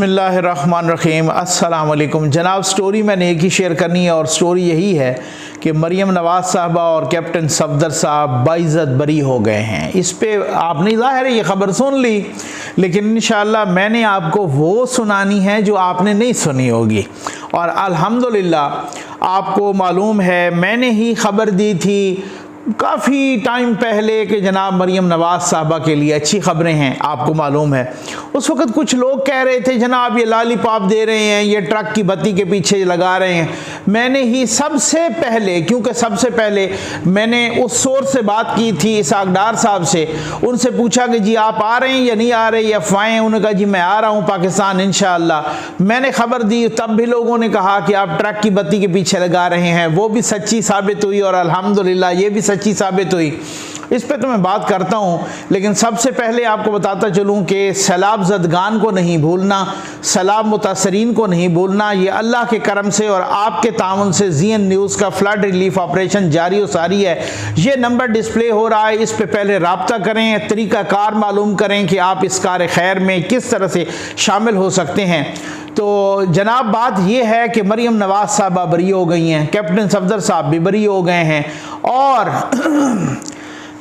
बिस्मिल्लाहिर्रहमानिर्रहीम। अस्सलाम वालेकुम जनाब। स्टोरी मैंने एक ही शेयर करनी है और स्टोरी यही है कि मरियम नवाज़ साहबा और कैप्टन सफदर साहब बाइज़्ज़त बरी हो गए हैं। इस पे आपने ज़ाहिर है ये ख़बर सुन ली, लेकिन इंशाअल्लाह मैंने आपको वो सुनानी है जो आपने नहीं सुनी होगी। और अल्हम्दुलिल्लाह आपको मालूम है मैंने ही ख़बर दी थी काफ़ी टाइम पहले कि जनाब मरियम नवाज़ साहबा के लिए अच्छी ख़बरें हैं। आपको मालूम है उस वक़्त कुछ लोग कह रहे थे जनाब ये लॉलीपॉप दे रहे हैं, ये ट्रक की बत्ती के पीछे लगा रहे हैं। मैंने ही सबसे पहले, क्योंकि सबसे पहले मैंने उस सोर्स से बात की थी इसाक डार साहब से, उनसे पूछा कि जी आप आ रहे हैं या नहीं आ रहे, ये अफवाहें। उन्होंने कहा जी मैं आ रहा हूँ पाकिस्तान इंशाअल्लाह। मैंने ख़बर दी, तब भी लोगों ने कहा कि आप ट्रक की बत्ती के पीछे लगा रहे हैं। वो भी सच्ची साबित हुई और अल्हम्दुलिल्लाह ये भी सच्ची साबित हुई। इस पे तो मैं बात करता हूँ, लेकिन सबसे पहले आपको बताता चलूँ कि सैलाब ज़दगान को नहीं भूलना, सैलाब मुतासरीन को नहीं भूलना। ये अल्लाह के करम से और आपके ताउन से ज़ीएन न्यूज़ का फ्लड रिलीफ ऑपरेशन जारी व सारी है। ये नंबर डिस्प्ले हो रहा है, इस पे पहले राब्ता करें, तरीक़ाकार मालूम करें कि आप इस कार खैर में किस तरह से शामिल हो सकते हैं। तो जनाब बात यह है कि मरियम नवाज़ साहबा बरी हो गई हैं, कैप्टन सफदर साहब भी बरी हो गए हैं और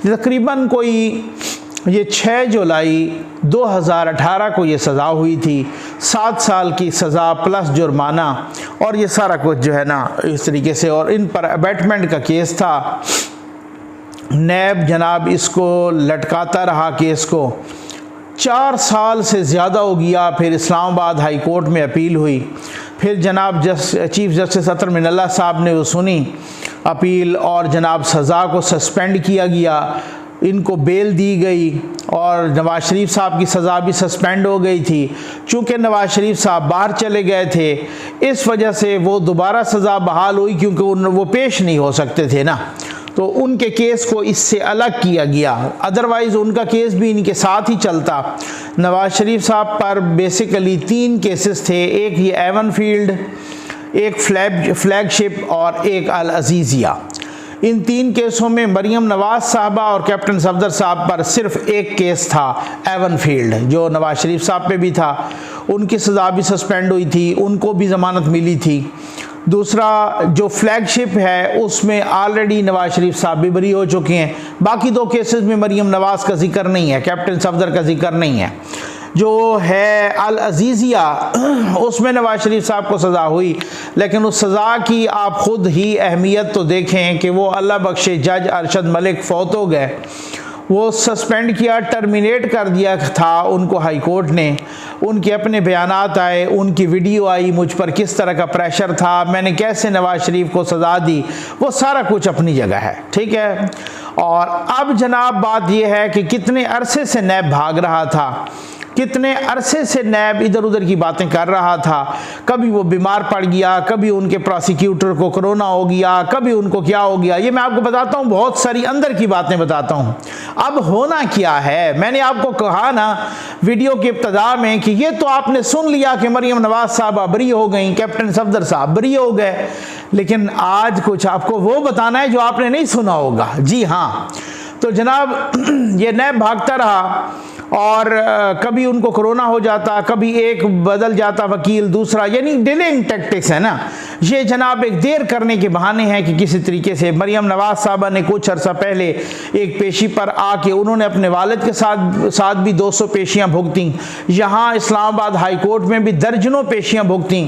तकरीबन कोई ये 6 जुलाई 2018 को ये सज़ा हुई थी, 7 साल की सज़ा प्लस जुर्माना और ये सारा कुछ जो है ना इस तरीके से। और इन पर अबैटमेंट का केस था। नैब जनाब इसको लटकाता रहा केस को, 4 साल से ज़्यादा हो गया। फिर इस्लामाबाद हाई कोर्ट में अपील हुई, फिर जनाब चीफ जस्टिस अतर मिनल्ला साहब ने वो सुनी अपील और जनाब सज़ा को सस्पेंड किया गया, इनको बेल दी गई और नवाज़ शरीफ साहब की सज़ा भी सस्पेंड हो गई थी। चूँकि नवाज़ शरीफ साहब बाहर चले गए थे, इस वजह से वो दोबारा सज़ा बहाल हुई, क्योंकि वो पेश नहीं हो सकते थे ना, तो उनके केस को इससे अलग किया गया। अदरवाइज़ उनका केस भी इनके साथ ही चलता। नवाज़ शरीफ साहब पर बेसिकली 3 केसेस थे, एक ये एवन फील्ड, एक फ्लैगशिप और एक अल अजीज़िया। इन 3 केसों में मरियम नवाज़ साहबा और कैप्टन सफदर साहब पर सिर्फ एक केस था, एवन फील्ड, जो नवाज़ शरीफ साहब पे भी था। उनकी सज़ा भी सस्पेंड हुई थी, उनको भी ज़मानत मिली थी। दूसरा जो फ्लैगशिप है उसमें ऑलरेडी नवाज़ शरीफ साहब भी बरी हो चुके हैं। बाकी 2 केसेस में मरियम नवाज़ का जिक्र नहीं है, कैप्टन सफदर का जिक्र नहीं है। जो है अल अजीज़िया उसमें नवाज़ शरीफ साहब को सज़ा हुई, लेकिन उस सज़ा की आप ख़ुद ही अहमियत तो देखें कि वो अल्लाह बख्शे जज अरशद मलिक फौत हो गए। वो सस्पेंड किया, टर्मिनेट कर दिया था उनको हाई कोर्ट ने। उनके अपने बयानात आए, उनकी वीडियो आई, मुझ पर किस तरह का प्रेशर था, मैंने कैसे नवाज़ शरीफ को सज़ा दी, वो सारा कुछ अपनी जगह है, ठीक है। और अब जनाब बात यह है कि कितने अरसे से नैब भाग रहा था, कितने अरसे से नैब इधर उधर की बातें कर रहा था। कभी वो बीमार पड़ गया, कभी उनके प्रोसिक्यूटर को कोरोना हो गया, कभी उनको क्या हो गया, ये मैं आपको बताता हूँ, बहुत सारी अंदर की बातें बताता हूँ। अब होना क्या है, मैंने आपको कहा ना वीडियो के इब्तिदा में कि ये तो आपने सुन लिया कि मरियम नवाज़ साहबा बरी हो गई, कैप्टन सफदर साहब बरी हो गए, लेकिन आज कुछ आपको वो बताना है जो आपने नहीं सुना होगा। जी हाँ, तो जनाब ये नैब भागता रहा और कभी उनको कोरोना हो जाता, कभी एक बदल जाता वकील दूसरा, यानी डिलेइंग टैक्टिक्स है ना। ये जनाब एक देर करने के बहाने हैं कि किसी तरीके से मरियम नवाज़ साहबा ने कुछ अर्सा पहले एक पेशी पर आके उन्होंने अपने वालिद के साथ भी 200 पेशियाँ भुगती। यहाँ इस्लामाबाद हाई कोर्ट में भी दर्जनों पेशियाँ भुगती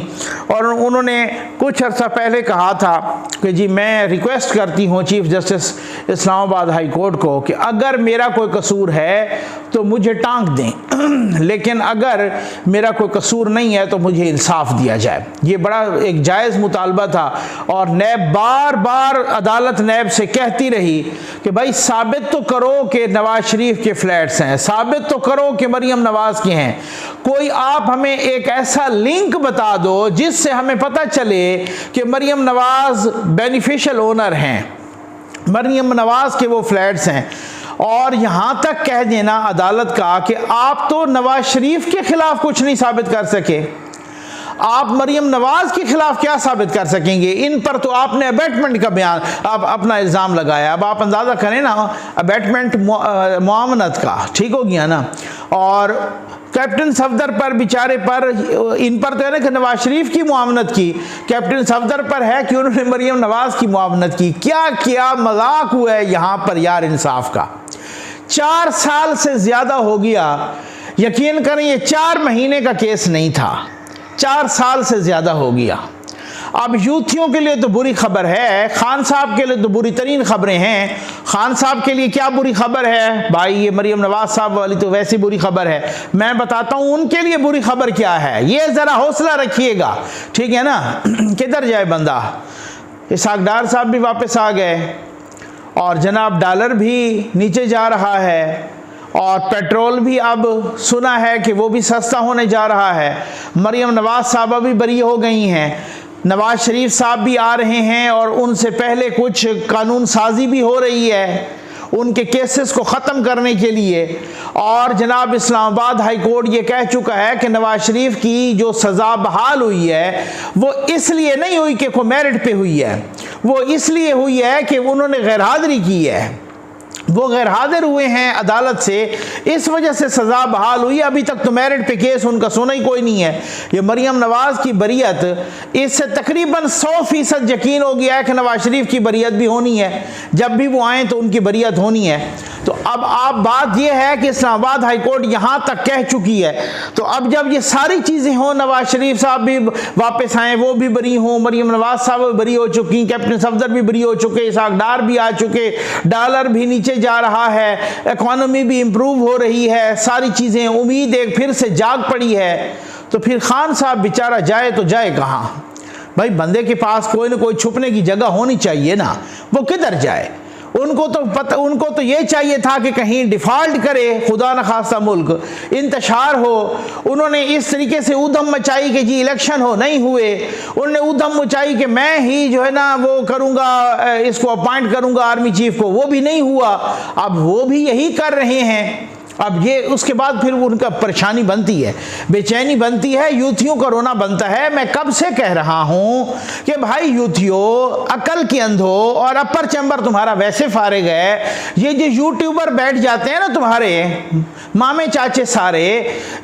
और उन्होंने कुछ अर्सा पहले कहा था कि जी मैं रिक्वेस्ट करती हूँ chief justice Islamabad high court को कि अगर मेरा कोई कसूर है तो मुझे टांग दें, लेकिन अगर मेरा कोई कसूर नहीं है तो मुझे इंसाफ दिया जाए। ये बड़ा एक जायज़ मुतालबा था और नैब बार बार अदालत नैब से कहती रही कि भाई साबित तो करो कि नवाज शरीफ के फ्लैट्स हैं, साबित तो करो कि मरियम नवाज़ के हैं, कोई आप हमें एक ऐसा लिंक बता दो जिससे हमें पता चले कि मरियम नवाज़ बेनिफिशियल ओनर हैं, मरियम नवाज़ के वो फ्लैट्स हैं। और यहाँ तक कह देना अदालत का कि आप तो नवाज शरीफ के खिलाफ कुछ नहीं साबित कर सके, आप मरियम नवाज के खिलाफ क्या साबित कर सकेंगे? इन पर तो आपने अबैटमेंट का बयान आप अपना इल्ज़ाम लगाया। अब आप अंदाज़ा करें ना, अबैटमेंट मुआवनत का, ठीक हो गया ना। और कैप्टन सफदर पर बेचारे पर, इन पर तो है ना कि नवाज शरीफ की मुआवनत की, कैप्टन सफदर पर है कि उन्होंने मरियम नवाज की मुआवनत की। क्या क्या मजाक हुआ है यहाँ पर यार इंसाफ का। 4 साल से ज़्यादा हो गया, यकीन करें ये 4 महीने का केस नहीं था, 4 साल से ज़्यादा हो गया। अब यूथियों के लिए तो बुरी खबर है, खान साहब के लिए तो बुरी तरीन खबरें हैं। खान साहब के लिए क्या बुरी खबर है भाई, ये मरियम नवाज साहब वाली तो वैसी बुरी खबर है। मैं बताता हूँ उनके लिए बुरी खबर क्या है, ये ज़रा हौसला रखिएगा, ठीक है ना। किधर जाए बंदा, इसहाक डार साहब भी वापस आ गए और जनाब डॉलर भी नीचे जा रहा है और पेट्रोल भी अब सुना है कि वो भी सस्ता होने जा रहा है। मरियम नवाज साहबा भी बरी हो गई हैं, नवाज शरीफ साहब भी आ रहे हैं और उनसे पहले कुछ कानून साजी भी हो रही है उनके केसेस को ख़त्म करने के लिए। और जनाब इस्लामाबाद हाई कोर्ट ये कह चुका है कि नवाज शरीफ की जो सज़ा बहाल हुई है वो इसलिए नहीं हुई कि कोई मेरिट पे हुई है, वो इसलिए हुई है कि उन्होंने गैर हाज़िरी की है, वो गैर हाजिर हुए हैं अदालत से, इस वजह से सज़ा बहाल हुई। अभी तक तो मेरिट पे केस उनका सुना ही कोई नहीं है। ये मरियम नवाज की बरियत, इससे तकरीबन 100% यकीन हो गया है कि नवाज शरीफ की बरियत भी होनी है, जब भी वो आएँ तो उनकी बरियत होनी है। तो अब आप बात यह है कि इस्लामाबाद हाई कोर्ट यहाँ तक कह चुकी है, तो अब जब ये सारी चीज़ें हों, नवाज शरीफ साहब भी वापस आएँ, वो भी बरी हों, मरियम नवाज साहब भी बरी हो चुकी, कैप्टन सफदर भी बरी हो चुके, इसहाक डार भी आ चुके, डॉलर भी नीचे जा रहा है, इकोनॉमी भी इंप्रूव हो रही है, सारी चीज़ें, उम्मीद एक फिर से जाग पड़ी है, तो फिर खान साहब बेचारा जाए तो जाए कहाँ भाई। बंदे के पास कोई ना कोई छुपने की जगह होनी चाहिए ना, वो किधर जाए। उनको तो ये चाहिए था कि कहीं डिफ़ॉल्ट करे, खुदा न खास्ता मुल्क इंतशार हो। उन्होंने इस तरीके से ऊधम मचाई कि जी इलेक्शन हो, नहीं हुए। उन्होंने ऊधम मचाई कि मैं ही जो है ना वो करूँगा, इसको अपॉइंट करूँगा आर्मी चीफ को, वो भी नहीं हुआ। अब वो भी यही कर रहे हैं। अब ये उसके बाद फिर उनका परेशानी बनती है, बेचैनी बनती है, यूथियों का रोना बनता है। मैं कब से कह रहा हूँ कि भाई यूथियों, अकल की अंधो, और अपर चैम्बर तुम्हारा वैसे फारिग है। ये जो यूट्यूबर बैठ जाते हैं ना तुम्हारे मामे चाचे सारे,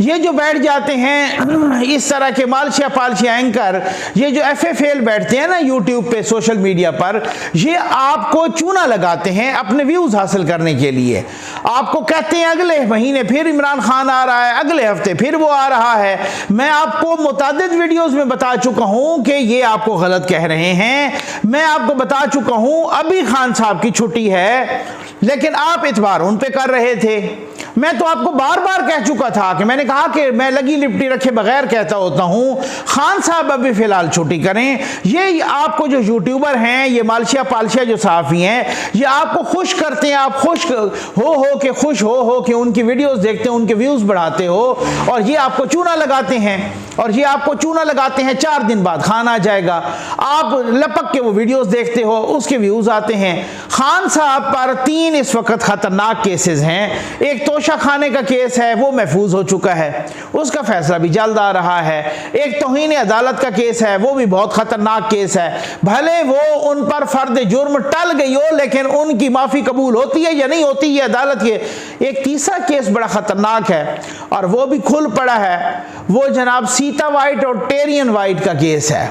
ये जो बैठ जाते हैं इस तरह के मालशिया पालशिया एंकर, ये जो FFL बैठते हैं ना यूट्यूब पे, सोशल मीडिया पर, ये आपको चूना लगाते हैं अपने व्यूज़ हासिल करने के लिए। आपको कहते हैं अगले महीने फिर इमरान खान आ रहा है, अगले हफ्ते फिर वो आ रहा है। मैं आपको मुतादिद वीडियोस में बता चुका हूं कि ये आपको गलत कह रहे हैं। मैं आपको बता चुका हूं अभी खान साहब की छुट्टी है, लेकिन आप इतबार उन पे कर रहे थे। मैं तो आपको बार बार कह चुका था कि मैंने कहा कि मैं लगी लिपटी रखे बगैर कहता होता हूं, खान साहब अभी फिलहाल छुट्टी करें। ये आपको जो यूट्यूबर हैं, ये मालशिया पालशिया जो सहाफ़ी हैं, ये आपको खुश करते हैं। आप खुश हो के खुश हो के उनकी वीडियोस देखते हैं, उनके व्यूज़ बढ़ाते हो, और ये आपको चूना लगाते हैं। और ये आपको चूना लगाते हैं, 4 दिन बाद खान आ जाएगा, आप लपक के वो वीडियोस देखते हो, उसके व्यूज़ आते हैं। खान साहब पर 3 इस वक्त ख़तरनाक केसेस हैं। एक तोशा खाने का केस है, वो महफूज हो चुका है, उसका फैसला भी जल्द आ रहा है। एक तौहीन अदालत का केस है, वो भी बहुत ख़तरनाक केस है। भले वो उन पर फर्द जुर्म टल गई हो, लेकिन उनकी माफ़ी कबूल होती है या नहीं होती, ये अदालत के। एक तीसरा केस बड़ा ख़तरनाक है और वो भी खुल पड़ा है, वो जनाब सीता वाइट और टेरियन वाइट का केस है।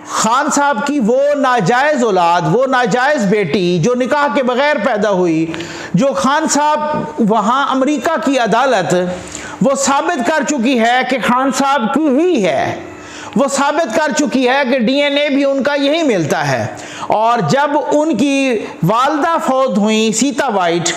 खान साहब की वो नाजायज़ औलाद, वो नाजायज़ बेटी जो निकाह के बगैर पैदा हुई, जो खान साहब वहाँ अमेरिका की अदालत वो साबित कर चुकी है कि खान साहब की ही है, वो साबित कर चुकी है कि DNA भी उनका यही मिलता है। और जब उनकी वालदा फौत हुई सीता वाइट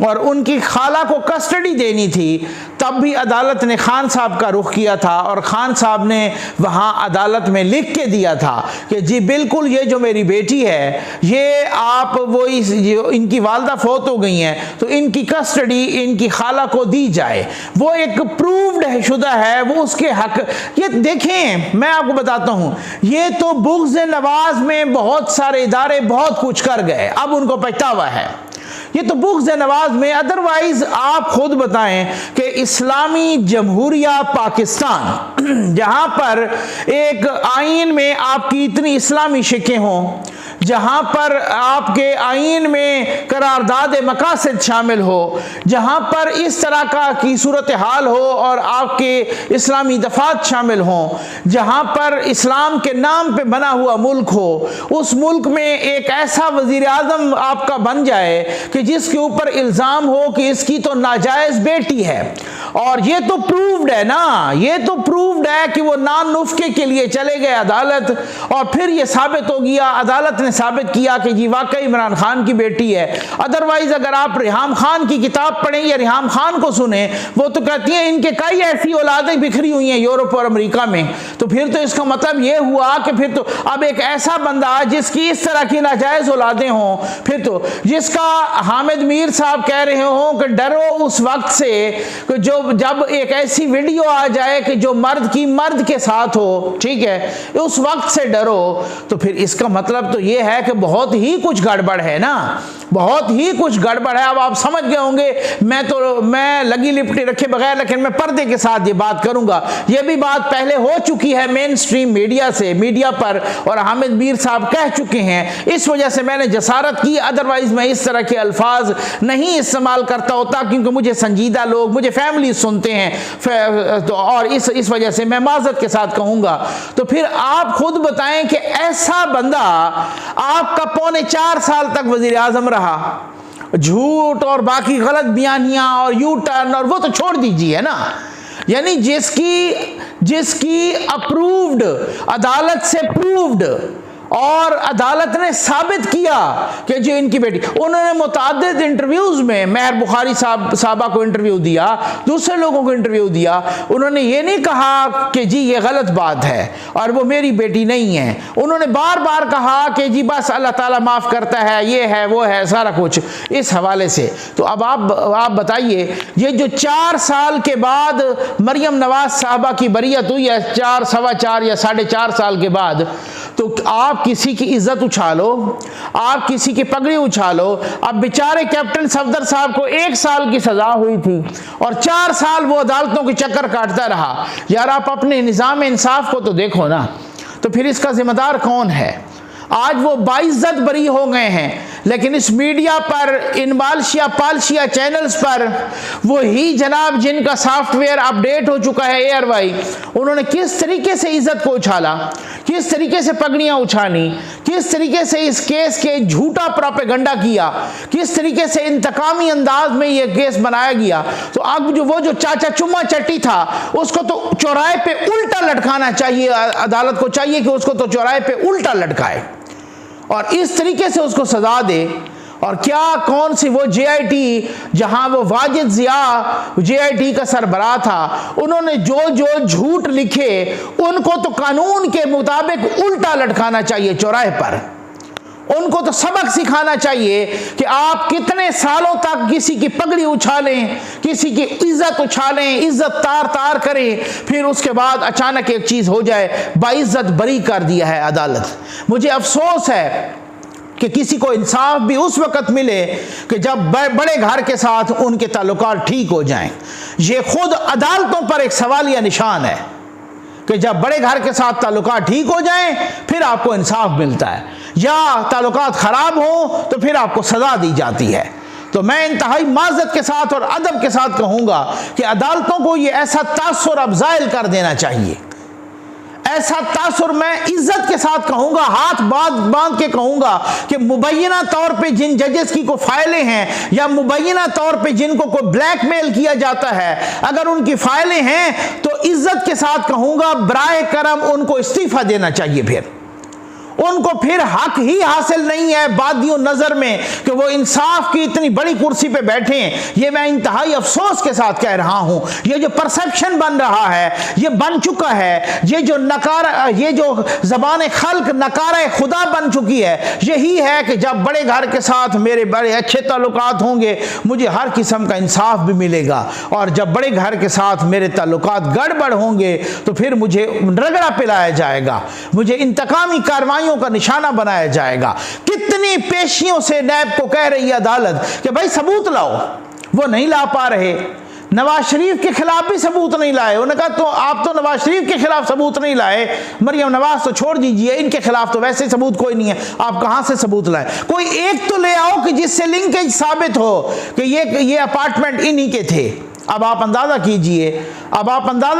और उनकी खाला को कस्टडी देनी थी, तब भी अदालत ने खान साहब का रुख किया था और खान साहब ने वहाँ अदालत में लिख के दिया था कि जी बिल्कुल ये जो मेरी बेटी है, ये आप वो जो इनकी वालदा फौत हो गई हैं तो इनकी कस्टडी इनकी खाला को दी जाए। वो एक प्रूव्ड है, शुदा है, वो उसके हक। ये देखें, मैं आपको बताता हूँ, ये तो बुग़्ज़ नवाज में बहुत सारे इदारे बहुत कुछ कर गए, अब उनको पछतावा है। ये तो बुग़्ज़ नवाज में, अदरवाइज आप खुद बताएं कि इस्लामी जमहूरिया पाकिस्तान, जहां पर एक आइन में आपकी इतनी इस्लामी शिकें हों, जहां पर आपके आईन में करारदाद मकासद शामिल हो, जहां पर इस तरह की सूरत हाल हो और आपके इस्लामी दफात शामिल हों, जहां पर इस्लाम के नाम पे बना हुआ मुल्क हो, उस मुल्क में एक ऐसा वजीर आज़म आपका बन जाए कि जिसके ऊपर इल्ज़ाम हो कि इसकी तो नाजायज़ बेटी है, और ये तो प्रूव्ड है ना, ये तो प्रूव्ड है कि वो नान नुस्खे के लिए चले गए अदालत, और फिर ये साबित हो गया, अदालत ने साबित किया कि जी वाकई इमरान खान की बेटी है। अदरवाइज अगर आप रिहाम खान की किताब पढ़ें या रिहाम खान को सुने, वो तो कहती हैं इनके कई ऐसी औलादें बिखरी हुई हैं यूरोप और अमेरिका में। तो फिर तो इसका मतलब ये हुआ कि फिर तो अब एक ऐसा बंदा जिसकी इस तरह की नाजायज औलादें हों, फिर तो जिसका हामिद मीर साहब कह रहे हों कि डरो उस वक्त से कि जब एक ऐसी वीडियो आ जाए कि जो मर्द के साथ हो, ठीक है, उस वक्त से डरो। तो फिर इसका मतलब तो ये है कि बहुत ही कुछ गड़बड़ है ना, बहुत ही कुछ गड़बड़ है। अब आप समझ गए होंगे, मैं लगी लिपटी रखे बगैर, लेकिन मैं पर्दे के साथ ये बात करूंगा। ये भी बात पहले हो चुकी है मेन स्ट्रीम मीडिया पर, और हामिद मीर साहब कह चुके हैं, इस वजह से मैंने जसारत की। अदरवाइज मैं इस तरह के अल्फाज नहीं इस्तेमाल करता होता, क्योंकि मुझे संजीदा लोग, मुझे फैमिली सुनते हैं, और इस वजह से मैं माजरत के साथ कहूंगा। तो फिर आप खुद बताएं कि ऐसा बंदा आपका 4.25 साल तक वजीर आजम रहा, झूठ और बाकी गलत बयानियां और यू टर्न, और वो तो छोड़ दीजिए ना, यानी जिसकी अप्रूव्ड, अदालत से प्रूव्ड, और अदालत ने साबित किया कि जो इनकी बेटी, उन्होंने मुताद्दिद इंटरव्यूज में महर बुखारी साहबा को इंटरव्यू दिया, दूसरे लोगों को इंटरव्यू दिया, उन्होंने ये नहीं कहा कि जी ये गलत बात है और वो मेरी बेटी नहीं है। उन्होंने बार बार कहा कि जी बस अल्लाह ताला माफ़ करता है, ये है वो है, सारा कुछ इस हवाले से। तो अब आप बताइए, ये जो 4 साल के बाद मरियम नवाज साहबा की बरियत हुई है, 4, सवा 4 या 4.5 साल के बाद, तो आप किसी की इज्जत उछालो, आप किसी की पगड़ी उछालो। अब बेचारे कैप्टन सफदर साहब को 1 साल की सजा हुई थी और 4 साल वो अदालतों के चक्कर काटता रहा। यार आप अपने निज़ाम इंसाफ को तो देखो ना। तो फिर इसका जिम्मेदार कौन है? आज वो बाइज्जत बरी हो गए हैं, लेकिन इस मीडिया पर, इन बालशिया पालशिया चैनल्स पर वो ही जनाब जिनका सॉफ्टवेयर अपडेट हो चुका है एयरवाई, उन्होंने किस तरीके से इज्जत को उछाला, किस तरीके से पगड़ियां उछाली, किस तरीके से इस केस के झूठा प्रोपेगेंडा किया, किस तरीके से इंतकामी अंदाज में ये केस बनाया गया। तो अब वो जो चाचा चुम्मा चट्टी था, उसको तो चौराहे पे उल्टा लटकाना चाहिए। अदालत को चाहिए कि उसको तो चौराहे पे उल्टा लटकाए और इस तरीके से उसको सजा दे। और क्या कौन सी वो JIT, जहां वो वाजिद जिया JIT का सरबराह था, उन्होंने जो झूठ लिखे उनको तो कानून के मुताबिक उल्टा लटकाना चाहिए चौराहे पर। उनको तो सबक सिखाना चाहिए कि आप कितने सालों तक किसी की पगड़ी उछालें, किसी की इज्जत उछालें, इज्जत तार तार करें, फिर उसके बाद अचानक एक चीज हो जाए, बाइज्जत बरी कर दिया है अदालत। मुझे अफसोस है कि किसी को इंसाफ भी उस वक्त मिले कि जब बड़े घर के साथ उनके ताल्लुकात ठीक हो जाएं। ये खुद अदालतों पर एक सवालिया निशान है कि जब बड़े घर के साथ ताल्लुकात ठीक हो जाएं फिर आपको इंसाफ मिलता है, या ताल्लुकात खराब हो तो फिर आपको सजा दी जाती है। तो मैं इंतहाई माज़रत के साथ और अदब के साथ कहूंगा कि अदालतों को ये ऐसा तासुर अब ज़ाइल कर देना चाहिए, ऐसा तासुर, मैं इज्जत के साथ कहूंगा, हाथ बांध के कहूंगा कि मुबैना तौर पे जिन जजेस की को फाइलें हैं, या मुबैना तौर पे जिनको कोई ब्लैकमेल किया जाता है, अगर उनकी फाइलें हैं तो इज्जत के साथ कहूंगा बराए करम उनको इस्तीफा देना चाहिए। फिर उनको फिर हक ही हासिल नहीं है बादियों नजर में कि वो इंसाफ की इतनी बड़ी कुर्सी पे बैठे। ये मैं इंतहाई अफसोस के साथ कह रहा हूं। ये जो परसेप्शन बन रहा है, ये बन चुका है, ये जो ज़बान खल्क नकारा खुदा बन चुकी है, यही है कि जब बड़े घर के साथ मेरे बड़े अच्छे ताल्लुकात होंगे, मुझे हर किस्म का इंसाफ भी मिलेगा, और जब बड़े घर के साथ मेरे ताल्लुकात गड़बड़ होंगे तो फिर मुझे रगड़ा पिलाया जाएगा, मुझे इंतकामी कार्रवाई का निशाना बनाया जाएगा। कितनी पेशियों से नैब को कह रही है अदालत कि भाई सबूत लाओ, वो नहीं ला पा रहे। नवाज शरीफ के खिलाफ भी सबूत नहीं लाए। उन्होंने कहा तो आप तो नवाज शरीफ के खिलाफ सबूत नहीं लाए, मरियम नवाज तो छोड़ दीजिए, इनके खिलाफ तो वैसे सबूत कोई नहीं है, आप कहां से सबूत लाए? कोई एक तो ले आओ कि जिससे लिंकेज साबित हो कि ये अपार्टमेंट इन्हीं के थे। अब आप अंदाजा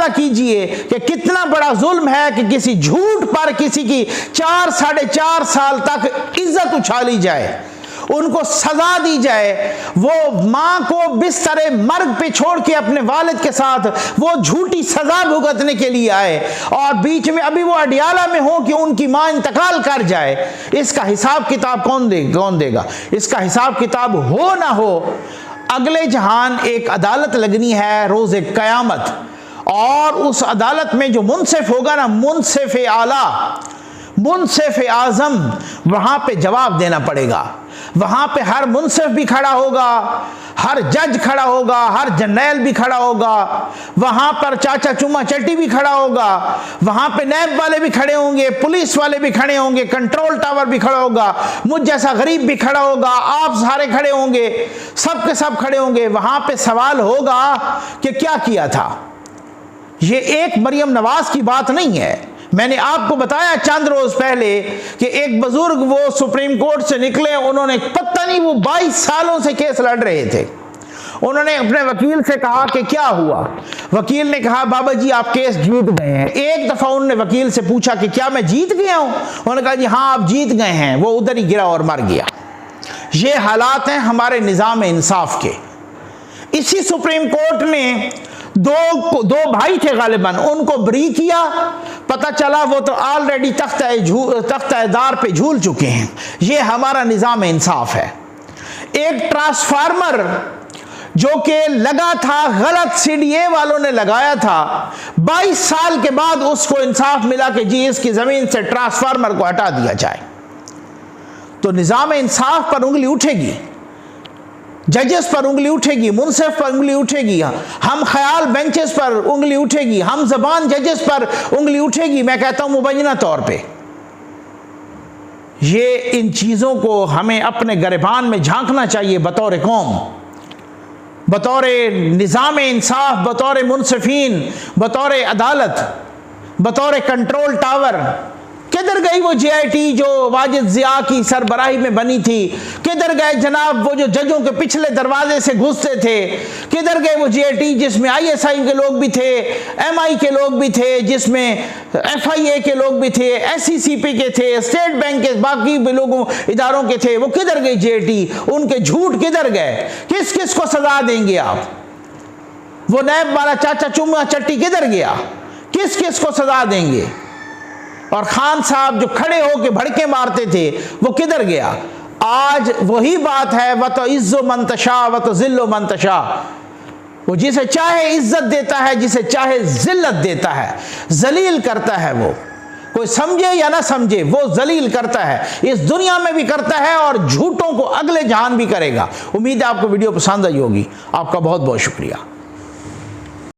कीजिए कि कितना बड़ा जुल्म है कि किसी झूठ पर किसी की 4 साढ़े 4 साल तक इज्जत उछाली जाए, उनको सजा दी जाए। वो मां को बिस्तरे मर्ग पे छोड़ के अपने वालिद के साथ वो झूठी सजा भुगतने के लिए आए, और बीच में अभी वो अडियाला में हो कि उनकी मां इंतकाल कर जाए। इसका हिसाब किताब कौन देगा? इसका हिसाब किताब हो ना हो, अगले जहान एक अदालत लगनी है रोज़े क़यामत, और उस अदालत में जो मुंसिफ होगा ना, मुंसिफ आला, मुंसिफ आज़म, वहां पे जवाब देना पड़ेगा। वहां पे हर मुंसिफ भी खड़ा होगा, हर जज खड़ा होगा, हर जर्नैल भी खड़ा होगा, वहां पर चाचा चुम्मा चट्टी भी खड़ा होगा, वहां पे नैब वाले भी खड़े होंगे, पुलिस वाले भी खड़े होंगे, कंट्रोल टावर भी खड़ा होगा, मुझ जैसा गरीब भी खड़ा होगा, आप सारे खड़े होंगे, सब के सब खड़े होंगे। वहां पे सवाल होगा कि क्या किया था। ये एक मरियम नवाज की बात नहीं है। मैंने आपको बताया चंद रोज पहले कि एक बुजुर्ग वो सुप्रीम कोर्ट से निकले, उन्होंने पता नहीं वो 22 सालों से केस लड़ रहे थे। उन्होंने अपने वकील से कहा कि क्या हुआ? वकील ने कहा बाबा जी आप केस जीत गए हैं। एक दफा उन्होंने वकील से पूछा कि क्या मैं जीत गया हूं? उन्होंने कहा जी हाँ आप जीत गए हैं। वो उधर ही गिरा और मर गया। ये हालात हैं हमारे निज़ाम इंसाफ के। इसी सुप्रीम कोर्ट ने दो भाई थे गालिबन, उनको बरी किया, पता चला वो तो ऑलरेडी तख्ता-ए-दार पे झूल चुके हैं। ये हमारा निज़ाम इंसाफ है। एक ट्रांसफार्मर जो कि लगा था, गलत सीडीए वालों ने लगाया था, 22 साल के बाद उसको इंसाफ मिला कि जी इसकी जमीन से ट्रांसफार्मर को हटा दिया जाए। तो निज़ाम इंसाफ पर उंगली उठेगी, जजेस पर उंगली उठेगी, मुंसिफ पर उंगली उठेगी, हम ख्याल बेंचेस पर उंगली उठेगी, हम जबान जजेस पर उंगली उठेगी। मैं कहता हूं मुबैना तौर पे ये इन चीज़ों को हमें अपने गिरबान में झांकना चाहिए बतौर कौम, बतौर निज़ाम इंसाफ, बतौर मुनसिफीन, बतौर अदालत, बतौर कंट्रोल टावर। किधर गई वो JIT जो वाजिद ज़िया की सरबराही में बनी थी? किधर गए जनाब वो जो जजों के पिछले दरवाजे से घुसते थे? किधर गए वो JIT जिसमें ISI के लोग भी थे, MI के लोग भी थे, जिसमें FIA के लोग भी थे, SCCP के थे, स्टेट बैंक के बाकी भी लोगों इदारों के थे? वो किधर गई JIT? उनके झूठ किधर गए? किस किस को सजा देंगे आप? वो नैब वाला चाचा चुम्मा चट्टी किधर गया? किस किस को सजा देंगे? और खान साहब जो खड़े होके भड़के मारते थे वो किधर गया? आज वही बात है, व तो इज्जो मंतशा व तो जिल्लो मंतशा। वो जिसे चाहे इज्जत देता है, जिसे चाहे जिल्लत देता है, जलील करता है। वो कोई समझे या ना समझे वो जलील करता है, इस दुनिया में भी करता है और झूठों को अगले जहान भी करेगा। उम्मीद है आपको वीडियो पसंद आई होगी। आपका बहुत बहुत शुक्रिया।